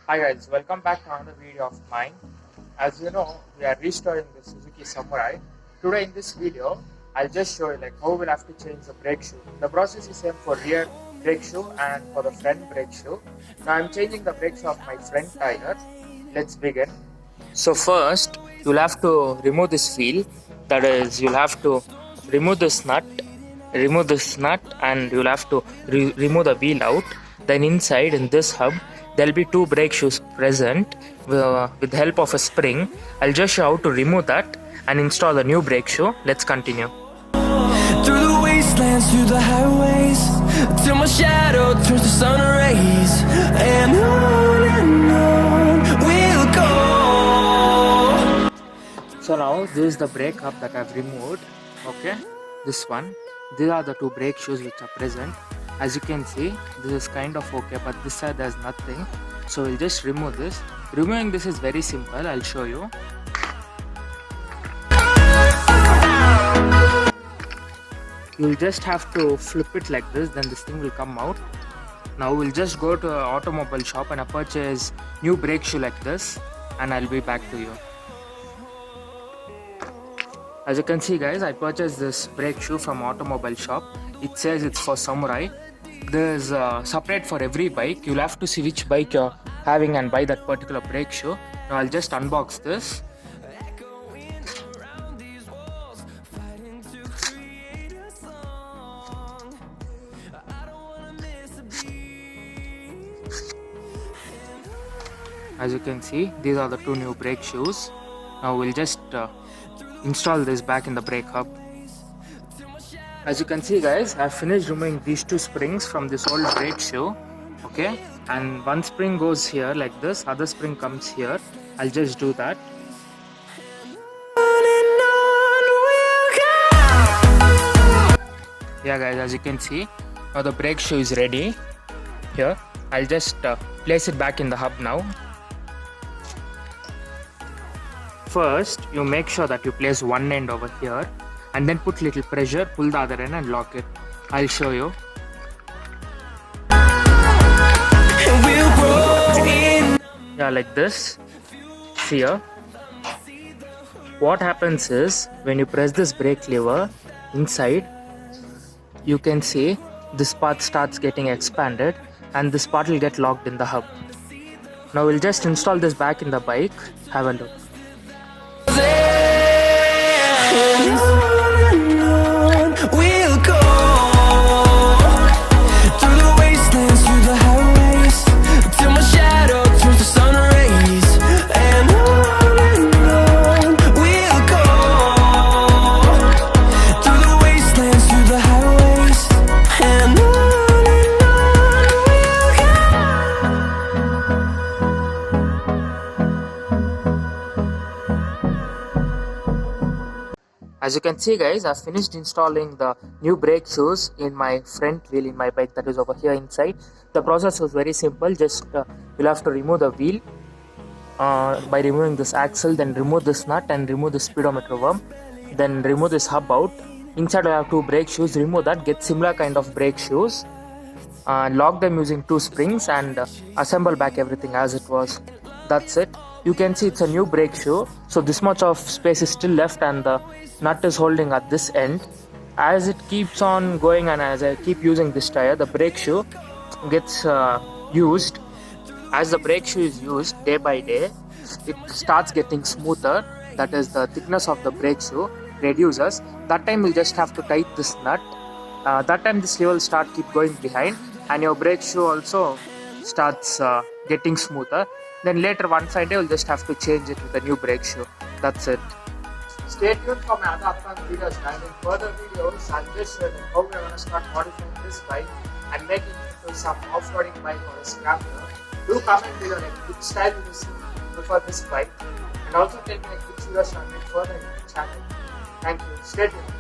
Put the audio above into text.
Hi guys, welcome back to another video of mine. As you know, we are restoring the Suzuki Samurai. Today in this video, I'll just show you how we'll have to change the brake shoe. The process is same for rear brake shoe and for the front brake shoe. Now I'm changing the brake shoe of my front tire. Let's begin. So first, you'll have to remove this wheel. That is, you'll have to remove this nut, and you'll have to remove the wheel out. Then inside in this hub, there'll be two brake shoes present with the help of a spring. I'll just show how to remove that and install the new brake shoe. Let's continue. Through the wastelands, through the highways, till my shadow turns to sun rays, and on we'll go. So now this is the brake hub that I've removed. Okay, this one. These are the two brake shoes which are present. As you can see, this is kind of okay, but this side there's nothing. So we'll just remove this. Removing this is very simple. I'll show you. You'll just have to flip it like this, then this thing will come out. Now we'll just go to an automobile shop and purchase new brake shoe like this, and I'll be back to you. As you can see guys, I purchased this brake shoe from automobile shop. It says it's for Samurai. There's separate for every bike. You'll have to see which bike you're having and buy that particular brake shoe. Now I'll just unbox this. As you can see, these are the two new brake shoes. Now we'll just install this back in the brake hub. As you can see guys, I've finished removing these two springs from this old brake shoe. Okay, and one spring goes here like this, other spring comes here. I'll just do that. Yeah guys, as you can see, now the brake shoe is ready. Here, I'll just place it back in the hub now. First, you make sure that you place one end over here and then put little pressure, pull the other end and lock it. I'll show you. Yeah, like this. See here. What happens is, when you press this brake lever, inside, you can see this part starts getting expanded and this part will get locked in the hub. Now we'll just install this back in the bike. Have a look. We'll go through the wastelands, through the highways, till my shadow turns to sun rays, and on we'll go through the wastelands, through the highways, and on we'll go. As you can see guys, I've finished installing the new brake shoes in my front wheel in my bike that is over here inside. The process was very simple. Just you'll have to remove the wheel by removing this axle, then remove this nut and remove the speedometer worm, then remove this hub out. Inside I have two brake shoes. Remove that, get similar kind of brake shoes, lock them using two springs and assemble back everything as it was. That's it. You can see it's a new brake shoe, so this much of space is still left and the nut is holding at this end. As it keeps on going and as I keep using this tire, the brake shoe gets used. As the brake shoe is used day by day, it starts getting smoother. That is, the thickness of the brake shoe reduces. That time you'll just have to tighten this nut. That time this lever will start keep going behind and your brake shoe also starts getting smoother. Then later one fine day you'll just have to change it with a new brake shoe. That's it. Stay tuned for my other upcoming videos, and in further videos I'll just show you how we're going to start modifying this bike and making it into some off-roading bike or a scrambler. Do comment below which style you prefer this bike, and also tell me which videos I'll make further in the channel. Thank you. Stay tuned.